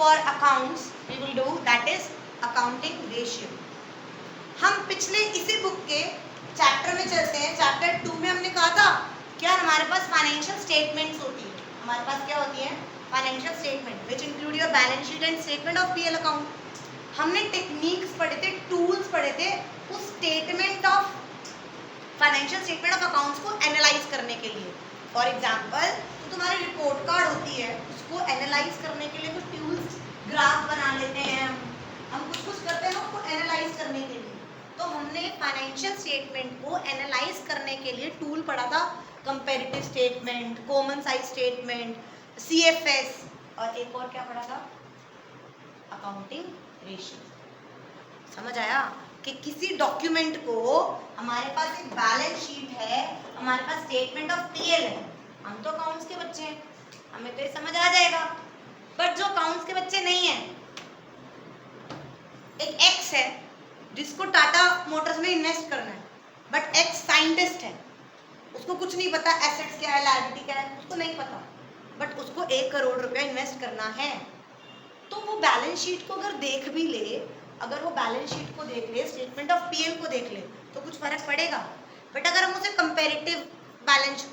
For accounts we will do that is accounting ratio. हम पिछले इसी बुक के चैप्टर में चलते हैं। चैप्टर 2 में हमने कहा था क्या हमारे पास फाइनेंशियल स्टेटमेंट्स होती है। हमारे पास क्या होती है? Financial statement which include your balance sheet and statement of PL account. हमने टेक्निक्स पढ़े थे, टूल्स पढ़े थे उस statement of financial statement of accounts को एनालाइज करने के लिए। फॉर एग्जांपल तो तुम्हारी रिपोर्ट कार्ड होती है, उसको एनालाइज करने के लिए कुछ टूल्स, ग्राफ बना लेते हैं हम कुछ करते हैं उसको एनालाइज करने के लिए। तो हमने फाइनेंशियल स्टेटमेंट को एनालाइज करने के लिए टूल पढ़ा था, comparative statement, common size statement, CFS, और एक और क्या पढ़ा था? Accounting ratio. समझ आया कि किसी डॉक्यूमेंट को, हमारे पास एक बैलेंस शीट है, हमारे पास स्टेटमेंट ऑफ पीएल है, हम तो अकाउंट्स के बच्चे हैं, हमें तो ये समझ आ जाएगा। बट जो अकाउंट्स के बच्चे नहीं है, एक एक्स है जिसको टाटा मोटर्स में इन्वेस्ट करना है, बट एक्स साइंटिस्ट है, उसको कुछ नहीं पता एसेट्स क्या है, लायबिलिटी क्या है, उसको नहीं पता, बट उसको 1 करोड़ रुपया इन्वेस्ट करना है। तो वो बैलेंस शीट को अगर देख भी ले, अगर वो बैलेंस शीट को देख ले, स्टेटमेंट ऑफ पीएल को देख ले, तो कुछ फर्क पड़ेगा। बट अगर हम उसे कंपैरेटिव बैलेंस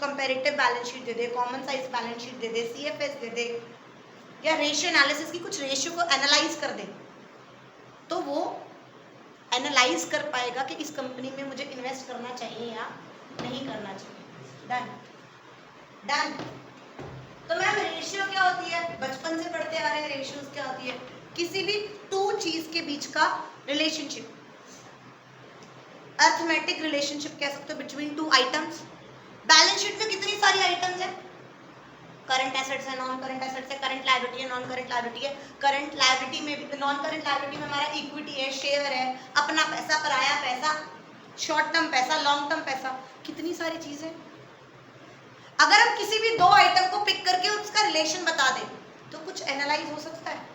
शीट दे दे, कॉमन साइज बैलेंस शीट दे दे, सीएफएस दे दे, या रेशियो एनालिसिस की कुछ रेशियो को एनालाइज कर दे, तो वो एनालाइज कर पाएगा कि इस कंपनी में मुझे इन्वेस्ट करना चाहिए या नहीं करना चाहिए। डन। तो मैम रेशियो क्या होती है? बचपन से पढ़ते आ रहे हैं रेशियोज क्या होती है? किसी भी 2 चीज के बीच का रिलेशनशिप, अर्थमेटिक रिलेशनशिप कह सकते हो बिटवीन 2 आइटम्स। बैलेंस शीट में कितनी सारी आइटम्स है? करंट एसेट्स है, नॉन करंट एसेट्स है, करंट लायबिलिटी है, नॉन करंट लायबिलिटी है। करंट लायबिलिटी में भी, नॉन करंट लायबिलिटी में हमारा इक्विटी है, शेयर है, अपना पैसा, पराया पैसा, शॉर्ट टर्म पैसा, लॉन्ग टर्म पैसा, कितनी सारी चीजें। अगर हम किसी भी 2 आइटम को पिक करके उसका रिलेशन बता दें तो कुछ एनालाइज हो सकता है।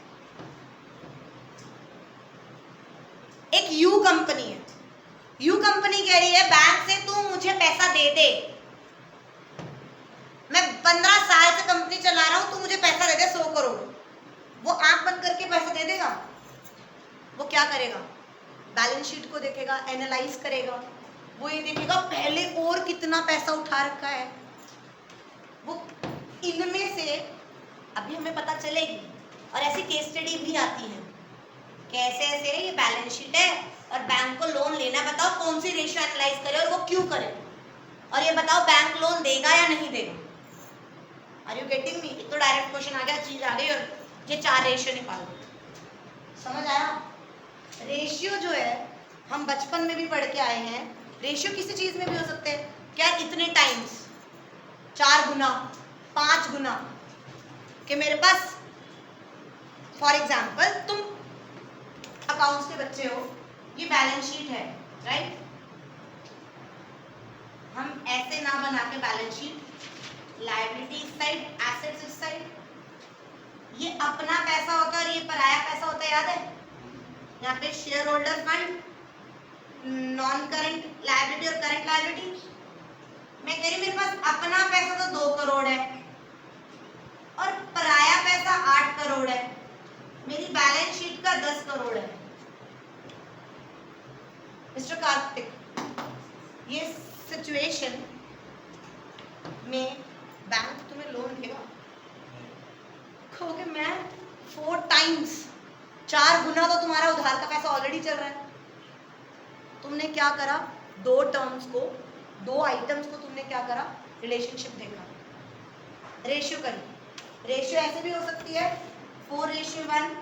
एक यू कंपनी है, यू कंपनी कह रही है बैंक से तू मुझे पैसा दे दे, मैं 15 साल से कंपनी चला रहा हूं, तू मुझे पैसा दे दे 100 करोड़। वो आंख बंद करके पैसा दे देगा? वो क्या करेगा? बैलेंस शीट को देखेगा, एनालाइज करेगा, वो ये देखेगा पहले और कितना पैसा उठा रखा है। वो इनमें से अभी हमें पता चलेगी, और ऐसी केस स्टडी भी आती है, कैसे ऐसे ये बैलेंस शीट है और बैंक को लोन लेना, बताओ कौन सी रेशियो एनालाइज करे और वो क्यों करे, और ये बताओ बैंक लोन देगा या नहीं देगा। Are you getting me? तो डायरेक्ट क्वेश्चन आ गया, चीज आ गई, और ये 4 रेशियो निकाल दो। समझ आया? रेशियो जो है हम बचपन में भी पढ़ के आए हैं। रेशियो किसी चीज में भी हो सकते हैं, क्या इतने टाइम्स, 4 गुना, 5 गुना, कि मेरे पास फॉर एग्जाम्पल तुम अकाउंट्स के बच्चे हो, ये बैलेंस शीट है, राइट? हम ऐसे ना बना के बैलेंस शीट, लायबिलिटी इस साइड, एसेट्स इस साइड, ये अपना पैसा होता है और ये पराया पैसा होता है, याद है? यहाँ पे share holder fund, non current liability और करंट लायबिलिटी। मैं कह रही मेरे पास अपना पैसा तो 2 करोड़ है और पराया पैसा 8 करोड़ है, मेरी बैलेंस शीट का 10 करोड़ है। मिस्टर कार्तिक, ये सिचुएशन में बैंक तुम्हें लोन देगा? कहोगे मैं 4 टाइम्स, 4 गुना तो तुम्हारा उधार का पैसा ऑलरेडी चल रहा है। तुमने क्या करा? 2 टर्म्स को, 2 आइटम्स को तुमने क्या करा? रिलेशनशिप देखा, रेशियो करी। रेशियो ऐसे भी हो सकती है 4:1,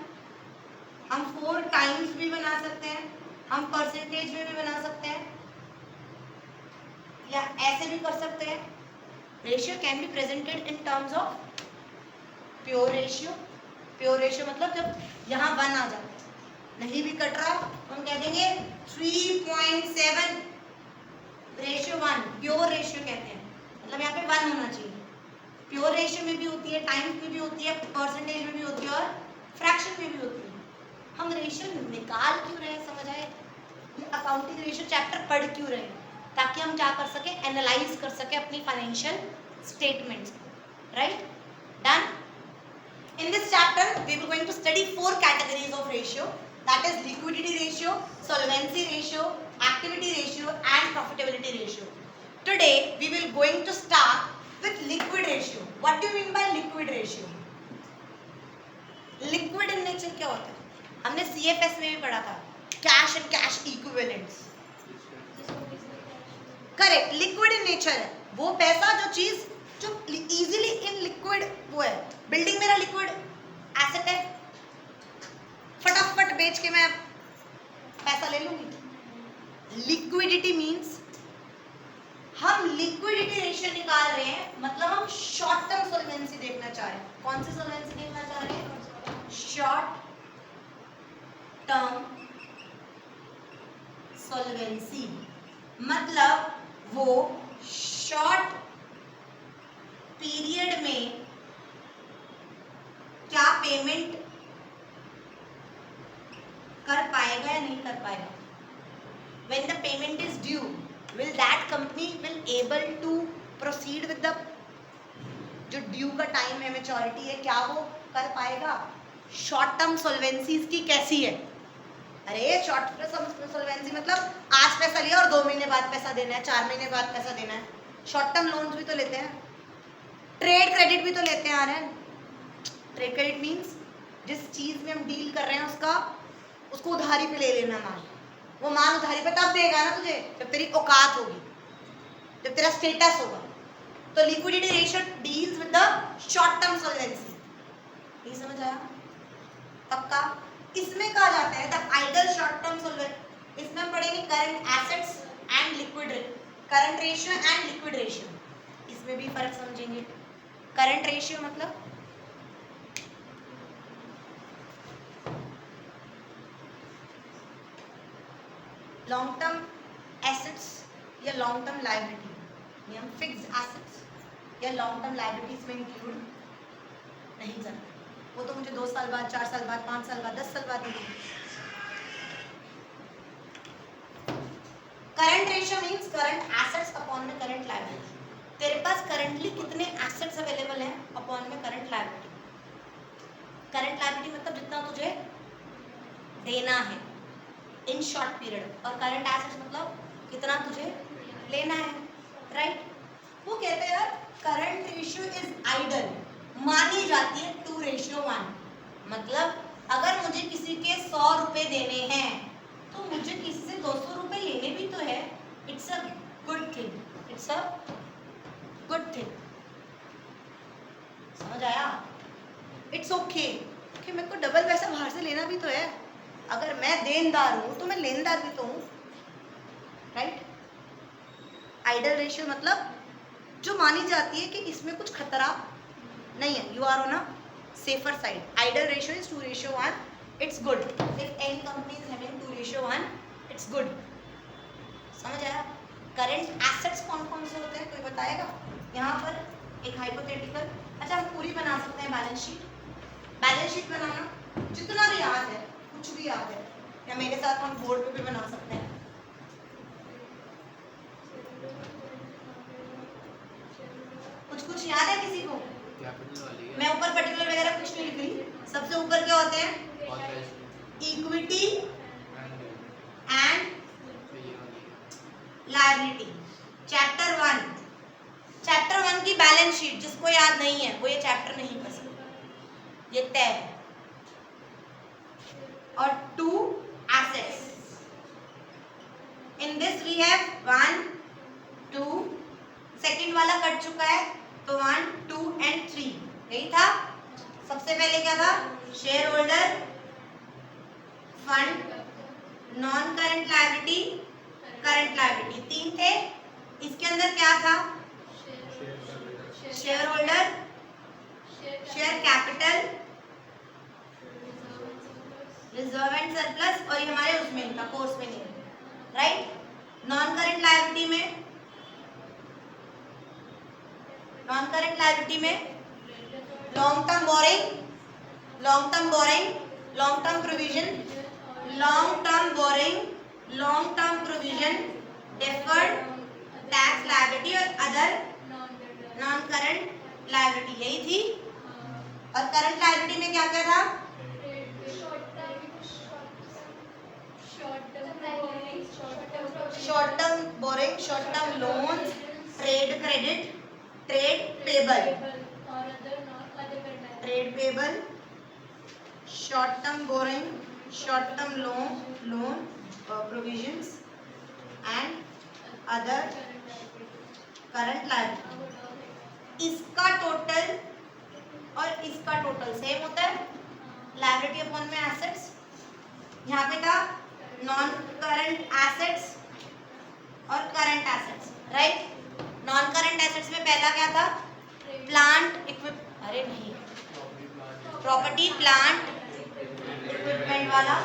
हम 4 टाइम्स भी बना सकते हैं, हम परसेंटेज में भी बना सकते हैं, या ऐसे भी कर सकते हैं। Ratio can be presented in terms of pure ratio. Pure ratio मतलब जब यहाँ 1 आ जाए, नहीं भी कट रहा हम कह देंगे 3.7 रेशियो 1, प्योर रेशियो कहते हैं, मतलब यहाँ पे 1 होना चाहिए। प्योर रेशियो में भी होती है, टाइम्स में भी होती है, परसेंटेज में भी होती है और फ्रैक्शन में भी होती है। हम रेशियो निकाल क्यों रहे हैं? समझ आए? अकाउंटिंग रेशियो चैप्टर पढ़ क्यों रहे हैं? ताकि हम क्या कर सके? एनालाइज कर सके अपनी फाइनेंशियल स्टेटमेंट्स को, right? Done. In this chapter, we will going to study 4 categories of ratio. That is liquidity ratio, solvency ratio, activity ratio, and profitability ratio. Today, we will going to start with liquid ratio. What do you mean by liquid ratio? Liquid in nature क्या होता है? हमने CFS में भी पढ़ा था. Cash and cash equivalents. Correct. Liquid in nature है. वो पैसा जो चीज जो इजीली इन लिक्विड वो है. बिल्डिंग मेरा लिक्विड एसेट है, फटाफट बेच के मैं पैसा ले लूंगी. लिक्विडिटी मींस हम लिक्विडिटी रेशियो निकाल रहे हैं, मतलब हम शॉर्ट टर्म सॉल्वेंसी देखना चाह रहे हैं. कौन सी सॉल्वेंसी देखना चाह रहे हैं? Short term solvency. मतलब वो शॉर्ट पीरियड में क्या पेमेंट कर पाएगा या नहीं कर पाएगा. When the payment is due, will that company will able to proceed with the जो ड्यू का टाइम है, मैच्योरिटी है, क्या वो कर पाएगा. शॉर्ट टर्म सॉल्वेंसीज की कैसी है? अरे शॉर्ट टर्म सॉल्वेंसी मतलब आज पैसा लिया और 2 महीने बाद पैसा देना है, 4 महीने बाद पैसा देना है. शॉर्ट टर्म लोन्स भी तो लेते हैं, ट्रेड क्रेडिट भी तो लेते हैं. आ रहे हैं. ट्रेड क्रेडिट मीन्स जिस चीज में हम डील कर रहे हैं उसको उधारी पे ले लेना माल. वो माल उधारी पे तब देगा ना तुझे जब तेरी औकात होगी, जब तेरा स्टेटस होगा. तो liquidity ratio deals with the short term solvency. ये समझ आया? पक्का? इसमें कहा जाता है the ideal short term solvency. इसमें हम पढ़ेंगे current assets and liquid, current ratio and liquid ratio. इसमें भी फर्क समझेंगे. करंट रेशियो मतलब लॉन्ग टर्म एसेट्स या लॉन्ग टर्म लायबिलिटी, या हम फिक्स्ड एसेट्स या लॉन्ग टर्म लायबिलिटीज में इंक्लूड नहीं करते. वो तो मुझे 2 साल बाद, 4 साल बाद, 5 साल बाद, 10 साल बाद मिलेगी. Current ratio means current assets upon में करंट लायबिलिटी. तेरे पास करंटली कितने एसेट्स अवेलेबल हैं अपॉन में करंट लायबिलिटी. करंट लायबिलिटी मतलब जितना तुझे देना है इन शॉर्ट पीरियड, और करंट एसेट्स मतलब कितना तुझे लेना है. राइट. वो कहते हैं यार करंट रेशियो इज आइडल, मानी जाती है 2:1. मतलब अगर मुझे किसी के 100 रुपए देने हैं तो मुझे किसी से 200 रुपए लेने भी तो है. It's a good thing. It's a good thing. समझ आया? It's okay. मेरे को डबल पैसा बाहर से लेना भी तो है. अगर मैं देनदार हूं तो मैं लेनदार भी तो हूं. राइट. आइडल रेशियो मतलब जो मानी जाती है कि इसमें कुछ खतरा नहीं है. You are on a safer side. Ideal ratio is 2:1. It's good. If any company is having 2:1, it's good. समझ आया? करंट एसेट्स कौन कौन से होते हैं कोई बताएगा? यहाँ पर एक हाइपोथेटिकल, अच्छा हम पूरी बना सकते हैं बैलेंस शीट. बैलेंस शीट बनाना जितना भी याद है, कुछ भी याद है, या मेरे साथ हम बोर्ड पे भी बना सकते हैं. कुछ याद है किसी को? मैं ऊपर पर्टिकुलर वगैरह कुछ नहीं लिख रही. सबसे ऊपर क्या होते हैं? Equity and liability. चैप्टर 1 की बैलेंस शीट जिसको याद नहीं है वो ये चैप्टर नहीं कर सकता. ये तय है. और 2 assets. In this we have 1, 2. Second वाला कट चुका है तो 1, 2 and 3 यही था. सबसे पहले क्या था? Share holder fund, non current liability, current liability. 3 थे. इसके अंदर क्या था? Share holder, share capital, reserve and surplus, और ये हमारे उसमें था कोर्स में नहीं. राइट. नॉन करंट लायबिलिटी में long term boring, long term boring, long term provision, long term boring, long term provision, deferred tax liability और अदर नॉन करंट लायबिलिटी. यही थी. और करंट लायबिलिटी में क्या क्या था? Short term borrowing, short term loans, trade credit, trade payable, trade payable, short term borrowing, short term loan provisions and other current liability. इसका total और इसका टोटल सेम होता है, लायबिलिटी अपॉन में एसेट्स। यहाँ पे था नॉन करंट एसेट्स और current assets, right. Non current assets में पहला क्या था? प्लांट प्रॉपर्टी प्लांट इक्विपमेंट वाला,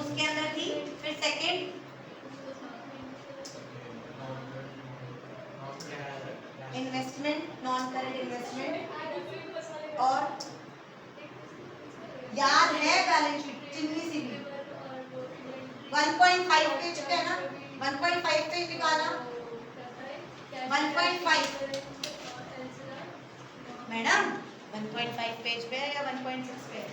उसके अंदर थी। फिर second investment, non current investment, और याद है बैलेंस शीट चिन्नी सी भी 1.5 पेज पे है ना, 1.5 पे निकाला 1.5 मैडम 1.5 पेज पे है या 1.6 पे है?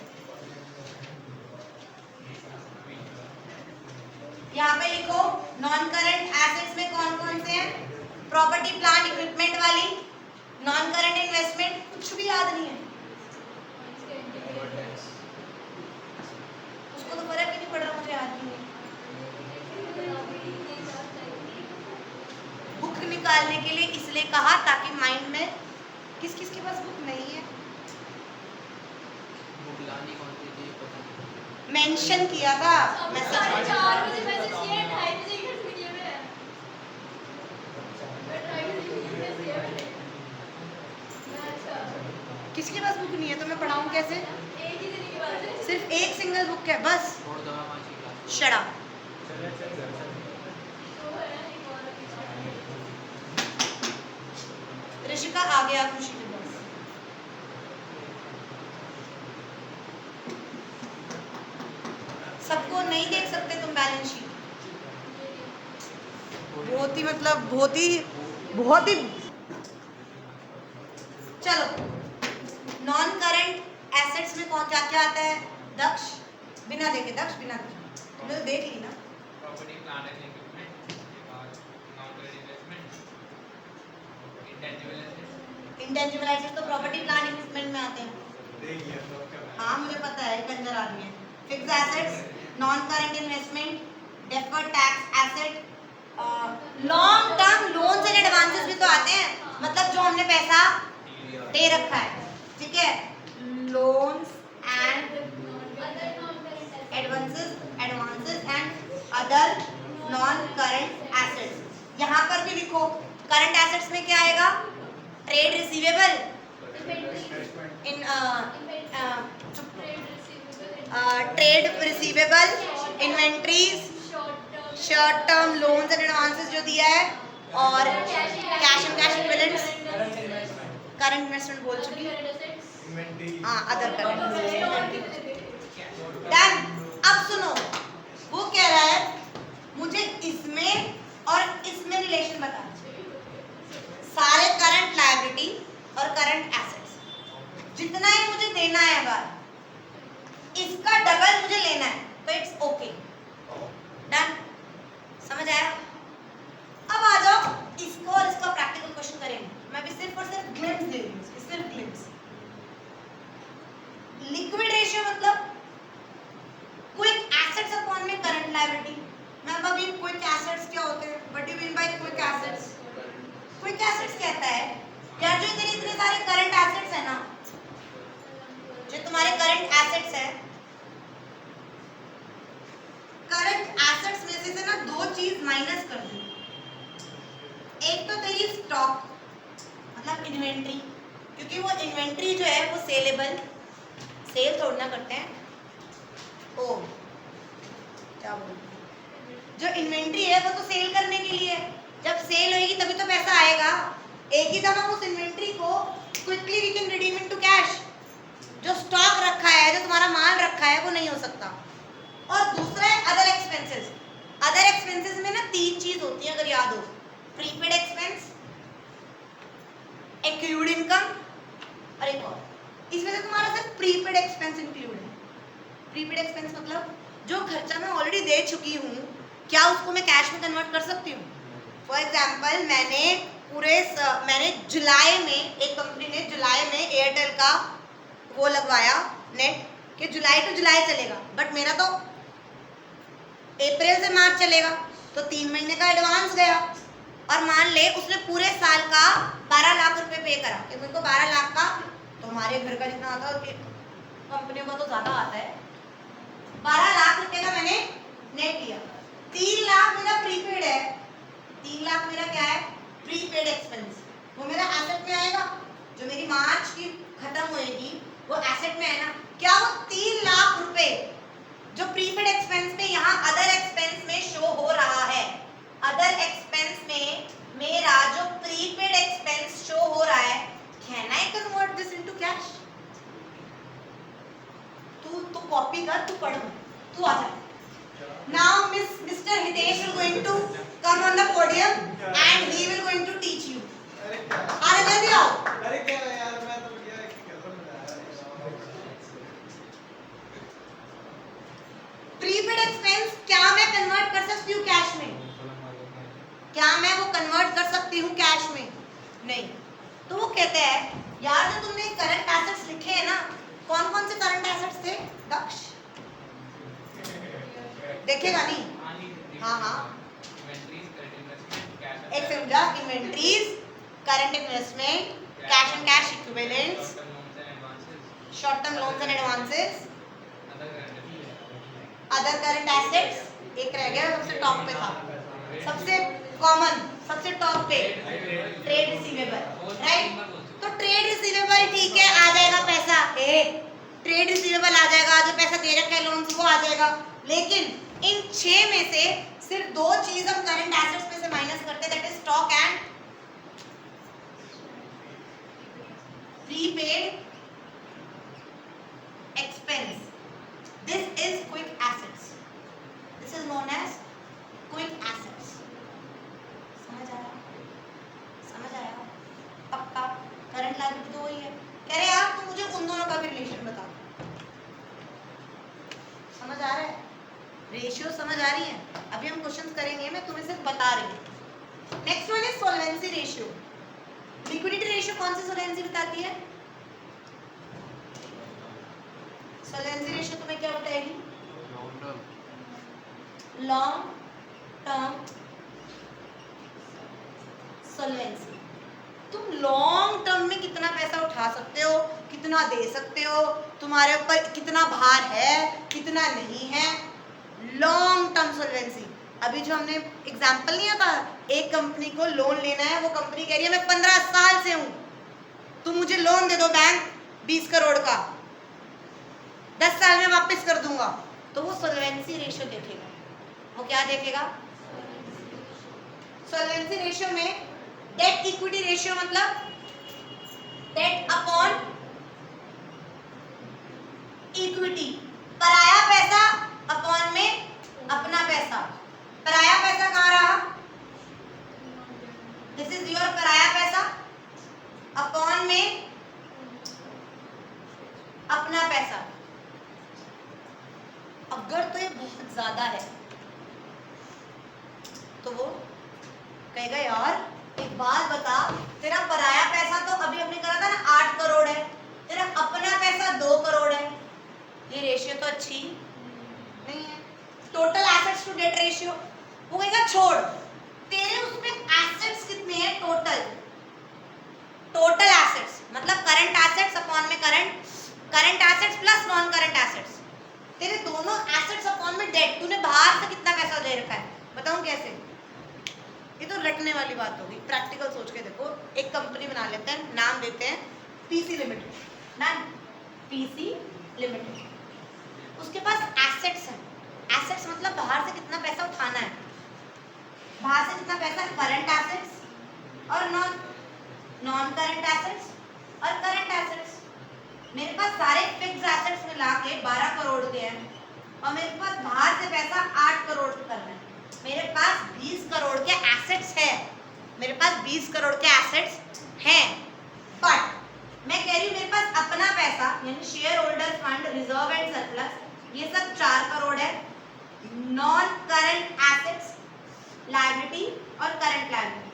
यहाँ पे लिखो नॉन करंट एसेट्स में कौन कौन से हैं? प्रॉपर्टी प्लांट इक्विपमेंट वाली, नॉन करंट इन्वेस्टमेंट कुछ भी याद नहीं है उसको, तो फर्क ही नहीं पड़ रहा, मुझे याद नहीं है। बुक निकालने के लिए इसलिए कहा ताकि माइंड में, किस किस के पास बुक नहीं है मेंशन किया था मैसेज। किसके पास बुक नहीं है तो मैं पढ़ाऊं कैसे? सिर्फ एक सिंगल बुक है बस। शड़ा ऋषिका आ गया खुशी के पास। सबको नहीं देख सकते तुम बैलेंस शीट? बहुत ही मतलब बहुत ही चलो, नॉन करंट एसेट्स में कौन क्या क्या आता है? दक्ष बिना देखे, दक्ष बिना देखे तुमने तो देख ली ना। Property plant and equipment, non current investment, intangible assets. Intangible assets तो प्रॉपर्टी प्लांट इक्विपमेंट में आते हैं। हाँ मुझे पता है, कंजर आदमी है। Fixed assets, non current investment, deferred tax asset, long term loans and advances भी तो आते हैं, मतलब जो हमने पैसा दे रखा है, ठीक है। Loans and advances and other non current assets. यहाँ पर भी लिखो करंट एसेट्स में क्या आएगा? Trade receivable, trade receivable, inventories, short term loans and advances जो दिया है, और cash and cash equivalents, current investment बोल चुकी हूँ, हाँ अदर करंट। डन। अब सुनो, वो कह रहा है मुझे इसमें और इसमें रिलेशन बता, सारे करंट लायबिलिटी और करंट एसेट्स जितना ही मुझे देना है बार, इसका डबल मुझे लेना है, तो इट्स ओके। डन, समझ आया? अब आ जाओ इसको और इसका प्रैक्टिकल क्वेश्चन करेंगे। मैं भी सिर्फ और सिर्फ ग्लिम्स दे रही हूँ, सिर्फ ग्लिम्स। लिक्विड रेशियो मतलब क्विक एसेट्स अपॉन में करंट लायबिलिटी। मैं अभी क्विक एसेट्स क्या होते हैं, what do you mean by quick assets? Quick assets कहता है यार जो तेरे इतने सारे करंट एसेट्स है ना, जो तुम्हारे करंट एसेट्स है, करंट एसेट्स में से ना दो चीज माइनस कर दो। एक तो तेरी स्टॉक मतलब इन्वेंट्री, क्योंकि वो इन्वेंट्री जो है वो सेलेबल, सेल थोड़ा ना करते हैं। ओ क्या बोल, जो इन्वेंट्री है वो तो सेल करने के लिए है, जब सेल होगी तभी तो पैसा आएगा। एक ही दफा उस इन्वेंट्री को quickly we can redeem into cash. जो स्टॉक रखा है, जो तुम्हारा माल रखा है, वो नहीं हो सकता। और दूसरा है अदर एक्सपेंसेस। अदर एक्सपेंसेस में ना तीन चीज होती है अगर याद हो, प्रीपेड एक्सपेंस, एक्रूड इनकम और एक और। इसमें से तुम्हारा सिर्फ प्रीपेड एक्सपेंस इंक्लूड है। प्रीपेड एक्सपेंस मतलब जो खर्चा मैं ऑलरेडी दे चुकी हूँ, क्या उसको मैं कैश में कन्वर्ट कर सकती हूँ? फॉर एग्जाम्पल मैंने जुलाई में, एक कंपनी ने जुलाई में एयरटेल का वो लगवाया नेट कि जुलाई टू जुलाई चलेगा, बट मेरा तो अप्रैल से मार्च चलेगा, तो 3 महीने का एडवांस गया। और मान ले उसने पूरे साल का 12 लाख रुपए पे करा कि मुझको 12 लाख का, तो हमारे घर का जितना आता है कंपनियों का तो ज्यादा आता है, 12 लाख रुपए का मैंने नेट लिया। 3 लाख मेरा प्रीपेड है, 3 लाख मेरा क्या है? Prepaid expense. वो मेरा एसेट में आएगा, जो मेरी मार्च की खत्म होएगी वो एसेट में है ना। क्या वो 3 लाख रुपए जो प्रीपेड एक्सपेंस में यहाँ अदर एक्सपेंस में शो हो रहा है, अदर एक्सपेंस में मेरा जो प्रीपेड एक्सपेंस शो हो रहा है, can I convert this into cash? तू कॉपी कर, तू पढ़, तू आ जा। Now Mr. Hitesh will going to come on the podium and he will going to teach you. अरे जल्दी आओ। अरे क्या यार, मैं तो बढ़िया खत्म हो रहा प्रीपेड एक्सपेंस क्या मैं कन्वर्ट कर सकती हूँ कैश में? क्या मैं वो कन्वर्ट कर सकती हूँ कैश में? नहीं। तो वो कहते हैं यार जो तुमने करंट एसेट्स लिखे हैं ना, कौन कौन से करंट एसेट्स थे दक्ष? देखेगा नहीं? हाँ हाँ, एक समझा, inventories, current investment, cash and cash equivalents, short term loans and advances, other current assets, एक रह गया सबसे टॉप पे था, सबसे कॉमन, सबसे टॉप पे ट्रेड रिसीवेबल, राइट? तो ट्रेड रिसीवेबल ठीक है, आ जाएगा पैसा, ट्रेड रिसीवेबल आ जाएगा, जो पैसा दे रखा है लोन्स को आ जाएगा। लेकिन इन 6 में से सिर्फ 2 चीज हम करंट एसेट्स में से माइनस करते हैं, that is stock and prepaid expense. This is quick assets, this is known as quick assets. समझ आया? समझ आया? पक्का? करंट लायबिलिटी तो वही है। कह रहे यार तुम मुझे उन दोनों का भी रिलेशन बता। समझ आ रहा है? रेशियो समझ आ रही है? अभी हम क्वेश्चंस करेंगे, मैं तुम्हें सिर्फ बता रही हूँ। Next one is solvency ratio. Liquidity ratio कौन सी सॉल्वेंसी बताती है? सॉल्वेंसी रेशियो तुम्हें क्या बताएगी? Long term solvency. तुम लॉन्ग टर्म में कितना पैसा उठा सकते हो, कितना दे सकते हो, तुम्हारे ऊपर कितना भार है, कितना नहीं है, लॉन्ग टर्म सॉल्वेंसी। अभी जो हमने एग्जांपल नहीं आता, एक कंपनी को लोन लेना है, वो कंपनी कह रही है मैं 15 साल से हूं, तुम मुझे लोन दे दो बैंक 20 करोड़ का, 10 साल में वापस कर दूंगा। तो वो सॉल्वेंसी रेशियो देखेगा। वो क्या देखेगा? सॉल्वेंसी रेशियो में डेट इक्विटी रेशियो मतलब डेट अपॉन इक्विटी, पराया पैसा अपॉन में अपना पैसा। पराया पैसा कहाँ रहा? दिस इज योर पराया पैसा अपॉन में अपना पैसा। अगर तो ये बहुत ज्यादा है तो वो कहेगा यार एक बात बता, तेरा पराया पैसा तो अभी हमने करा था ना 8 करोड़ है, तेरा अपना पैसा 2 करोड़ है, ये रेशियो तो अच्छी नहीं है। Total assets to debt ratio, वो कहेगा छोड़, तेरे उसमें एसेट्स कितने हैं टोटल? टोटल एसेट्स मतलब करंट एसेट्स अपॉन में current assets plus non current assets, तेरे दोनों एसेट्स अपॉन में डेट। तूने बाहर से कितना पैसा दे रखा है, बताऊं कैसे? ये तो रटने वाली बात होगी, प्रैक्टिकल सोच के देखो। एक कंपनी बना लेते हैं, नाम देते हैं PC limited, done, PC limited. उसके पास एसेट्स हैं, एसेट्स मतलब बाहर से कितना पैसा उठाना है, बाहर से कितना पैसा, करंट एसेट्स और नॉन करंट एसेट्स और करंट एसेट्स। मेरे पास सारे फिक्स्ड एसेट्स मिला के 12 करोड़ के हैं और मेरे पास बाहर से पैसा 8 करोड़ करना है। मेरे पास 20 करोड़ के एसेट्स है, मेरे पास 20 करोड़ के एसेट्स हैं, बट मैं कह रही हूँ मेरे पास अपना पैसा यानी share holder fund, reserve and surplus, ये सब 4 करोड़ है। नॉन करंट एसेट्स, लायबिलिटी और current liability.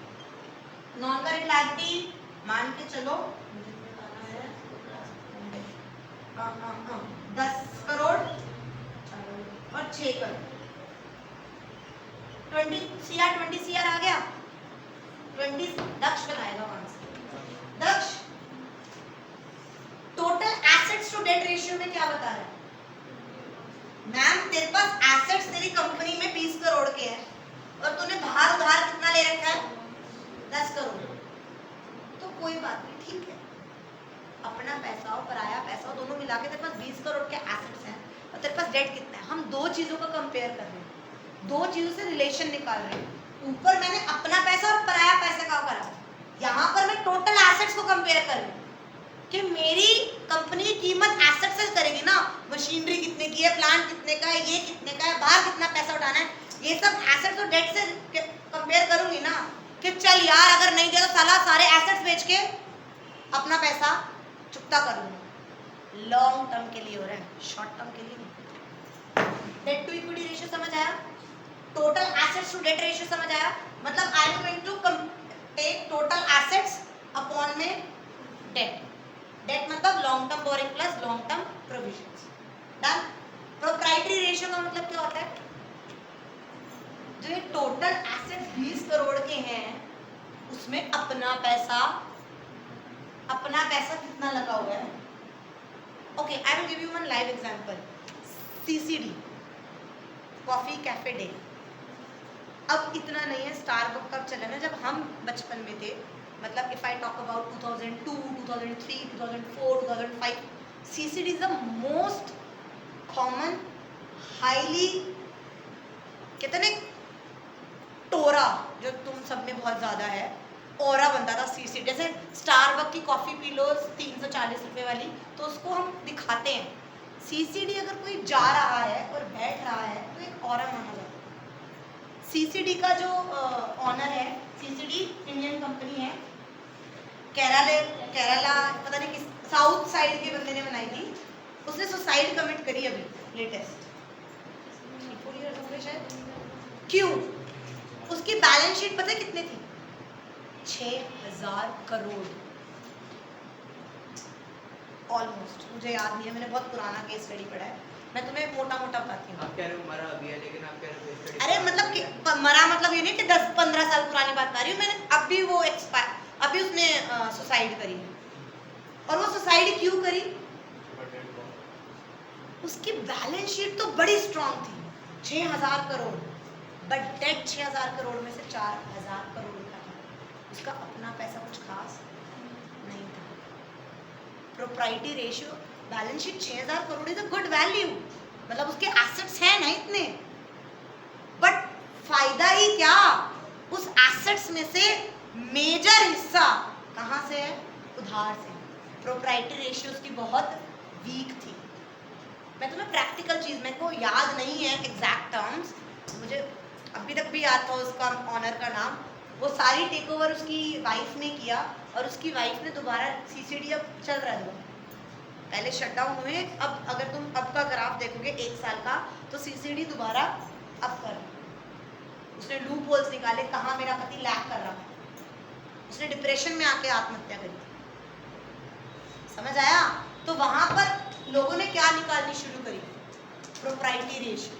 Non current liability मान के चलो, मुझे बताना है 10 करोड़ और 6 करोड़, 20 CR आ गया। 20 दक्ष बताएगा कौन सा। Daksh total assets to debt ratio में क्या बता रहा है? मैम तेरे पास एसेट्स तेरी कंपनी में 20 करोड़ के हैं और तूने बाहर उधार कितना ले रखा है? 10 करोड़। तो कोई बात नहीं, ठीक है, अपना पैसा और पराया पैसा और दोनों मिला के तेरे पास 20 करोड़ के एसेट्स हैं और तेरे पास डेट कितना है। हम दो चीजों का कंपेयर कर रहे हैं, दो चीजों से रिलेशन निकाल रहे हैं। ऊपर मैंने अपना पैसा और पराया पैसा का करा, यहाँ पर मैं टोटल एसेट्स को कंपेयर कर रही हूँ कि मेरी कंपनी की कीमत एसेट से करेगी ना, मशीनरी कितने की है, प्लांट कितने का है, ये कितने का है, बाहर कितना पैसा उठाना है, ये सब एसेट्स और डेट से कंपेयर करूंगी ना कि चल यार अगर नहीं दिया तो साला सारे एसेट्स बेच के अपना पैसा चुकता कर लूंगा। लॉन्ग टर्म के लिए हो रहा है, शॉर्ट टर्म के लिए नहीं। डेट टू इक्विटी रेशियो समझ आया? Total assets to debt ratio समझ आया? मतलब I am going to take total assets upon में डेट। डेट मतलब long term borrowing plus long term provisions. Done. Proprietary ratio का मतलब क्या होता है? जो ये टोटल एसेट्स 20 करोड़ के हैं उसमें अपना पैसा कितना लगा हुआ है? Okay, I will give you one live example. CCD, coffee cafe day. अब इतना नहीं है, स्टारबक्स कब चला ना, जब हम बचपन में थे, मतलब if I talk about 2002, 2003, 2004, 2005, CCD is the most common, highly, कहते हैं टोरा, जो तुम सब में बहुत ज्यादा है, ओरा बनता था सीसीडी। जैसे स्टारबक्स की कॉफी पी लो 340 रुपए वाली, तो उसको हम दिखाते हैं। सीसीडी अगर कोई जा रहा है और बैठ रहा है तो एक ओरा माना जाता है। सीसीडी का जो ऑनर है, सीसीडी इंडियन कंपनी है, केरला पता नहीं किस साउथ साइड के बंदे ने बनाई थी। उसने सुसाइड कमिट करी अभी लेटेस्ट, 4 इयर्स हो गए शायद। क्यों? उसकी बैलेंस शीट पता है कितनी थी? 6000 करोड़ ऑलमोस्ट, मुझे याद नहीं है, मैंने बहुत पुराना केस स्टडी पढ़ा है, मैं तुम्हें मोटा मोटा बताती हूँ। आप कह रहे हो मरा अभी है, लेकिन आप कह रहे हो स्टडी। अरे मतलब कि मरा मतलब ये नहीं कि 10-15 साल पुरानी बात कर रही हूँ मैंने, अभी वो अभी उसने सुसाइड करी है। और वो सुसाइड क्यों करी? उसकी बैलेंस शीट तो बड़ी स्ट्रांग थी, 6000 करोड़, बट डेट 6000 करोड़ में से 4000 करोड़ का था। उसका अपना पैसा कुछ खास नहीं था। Proprietary ratio, balance sheet 6000 crore is a good value, मतलब उसके एसेट्स हैं ना इतने, बट फायदा ही क्या? उस एसेट्स में से मेजर हिस्सा कहाँ से है? उधार से। प्रोप्राइटरी रेशियो उसकी बहुत वीक थी। मैं तुम्हें प्रैक्टिकल चीज, मेरे को याद नहीं है एग्जैक्ट टर्म्स, मुझे अभी तक भी याद था उसका ऑनर का नाम। वो सारी टेक ओवर उसकी वाइफ ने किया और उसकी वाइफ ने दोबारा सीसीडी, अब चल रहा है दोबारा, पहले शटडाउन हुए, अब अगर तुम अब का ग्राफ देखोगे 1 साल का, तो सीसीडी दोबारा अप कर, उसने लूप होल्स निकाले, कहाँ मेरा पति लैग कर रहा है, उसने डिप्रेशन में आके आत्महत्या करी। समझ आया? तो वहां पर लोगों ने क्या निकालनी शुरू करी? प्रोप्राइटरी रेशियो,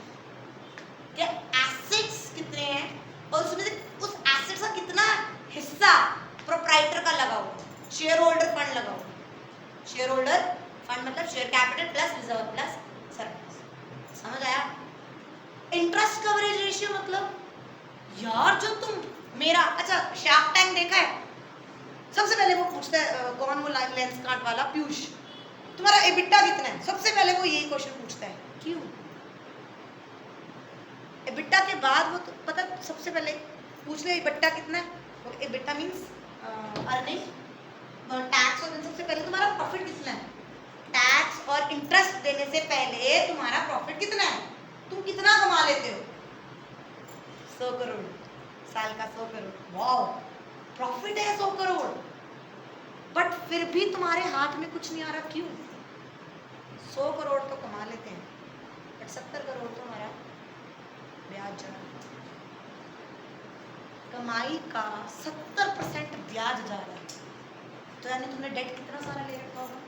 क्या एसेट्स कितने हैं और उसमें से उस एसेट्स का कितना हिस्सा प्रोप्राइटर का लगा हुआ, शेयर होल्डर फंड लगा हुआ। शेयर होल्डर फंड मतलब share capital plus reserve plus surplus. समझ आया? इंटरेस्ट कवरेज रेशियो मतलब यार जो तुम मेरा, अच्छा शार्क टैंक देखा है? सबसे पहले वो पूछता है, कौन वो लेंस कांट वाला, पीयूष, तुम्हारा एबिटा कितना है? सबसे पहले वो यही क्वेश्चन पूछता है। क्यों? एबिटा के बाद वो तो पता, सबसे पहले पूछ ले एबिटा कितना है। एबिटा मींस अर्निंग, टैक्स और सबसे पहले तुम्हारा प्रॉफिट कितना है। टैक्स और इंटरेस्ट देने से पहले तुम्हारा प्रॉफिट कितना है, तुम कितना कमा लेते हो? 100 करोड़ साल का, 100 करोड़, वाओ, प्रॉफिट है 100 करोड़। बट फिर भी तुम्हारे हाथ में कुछ नहीं आ रहा, क्यों? 100 करोड़ तो कमा लेते हैं, बट 70 करोड़ तो हमारा ब्याज जा रहा है। कमाई का 70% ब्याज जा रहा है, तो यानी तुमने डेट कितना सारा ले रखा होगा।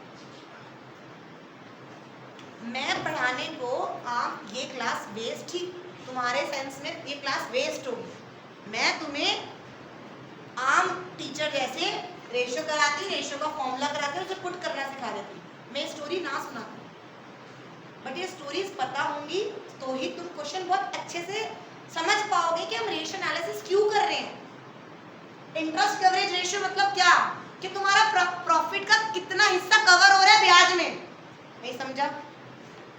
मैं पढ़ाने को ये क्लास वेस्ट ही, तुम्हारे सेंस में ये क्लास वेस्ट होगी। मैं तुम्हें आम टीचर जैसे रेशियो कराती, रेशियो का फॉर्मूला कराती और उसे पुट करना सिखा देती। मैं स्टोरी ना सुनाती, बट ये स्टोरीज पता होंगी तो ही तुम क्वेश्चन बहुत अच्छे से समझ पाओगे कि हम रेशियो एनालिसिस क्यों कर रहे हैं। इंटरेस्ट कवरेज रेशियो मतलब क्या, कि तुम्हारा प्रॉफिट का कितना हिस्सा कवर हो रहा है ब्याज में। नहीं समझा?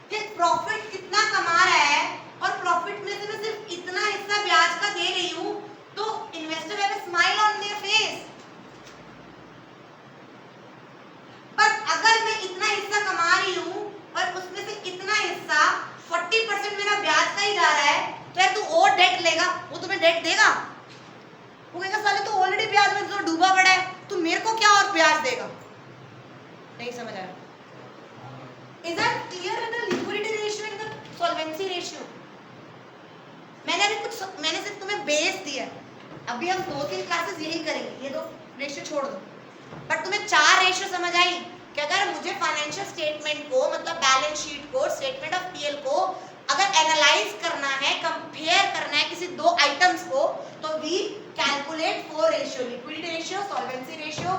कि प्रॉफिट कितना कमा रहा है और प्रॉफिट में से मैं सिर्फ इतना हिस्सा ब्याज का दे रही हूं, तो investor have a smile on their face. पर अगर मैं इतना हिस्सा कमा रही हूं और उसमें से इतना हिस्सा 40% मेरा ब्याज का ही जा रहा है, तो यार तू और डेट लेगा, वो तुम्हें डेट देगा? वो कहेगा साले तो ऑलरेडी ब्याज में तो डूबा पड़ा है, तू मेरे को क्या और ब्याज देगा। नहीं समझ आया? Is that clear in the liquidity ratio and the solvency ratio? मैंने सिर्फ तुम्हें बेस दिया, अभी हम 2-3 क्लासेस यही करेंगे, ये 2 रेशियो छोड़ दो, बट तुम्हें 4 रेशियो समझ आई कि अगर मुझे फाइनेंशियल स्टेटमेंट को, मतलब बैलेंस शीट को, स्टेटमेंट ऑफ पीएल को अगर एनालाइज करना है, कंपेयर करना है किसी 2 आइटम्स को, तो we calculate 4 ratio, liquidity ratio, solvency ratio,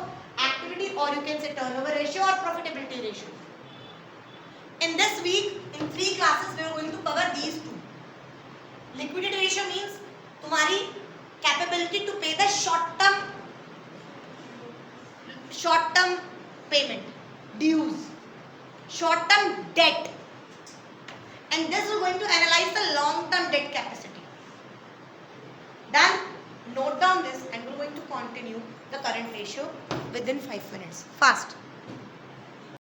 activity और you can say turnover ratio और profitability ratio. In this week, in 3 classes, we are going to cover these 2. Liquidity ratio means तुम्हारी capability to pay the short term payment, dues, short term debt, and this we are going to analyze the long term debt capacity. Done? Note down this, and we are going to continue the current ratio within 5 minutes. Fast.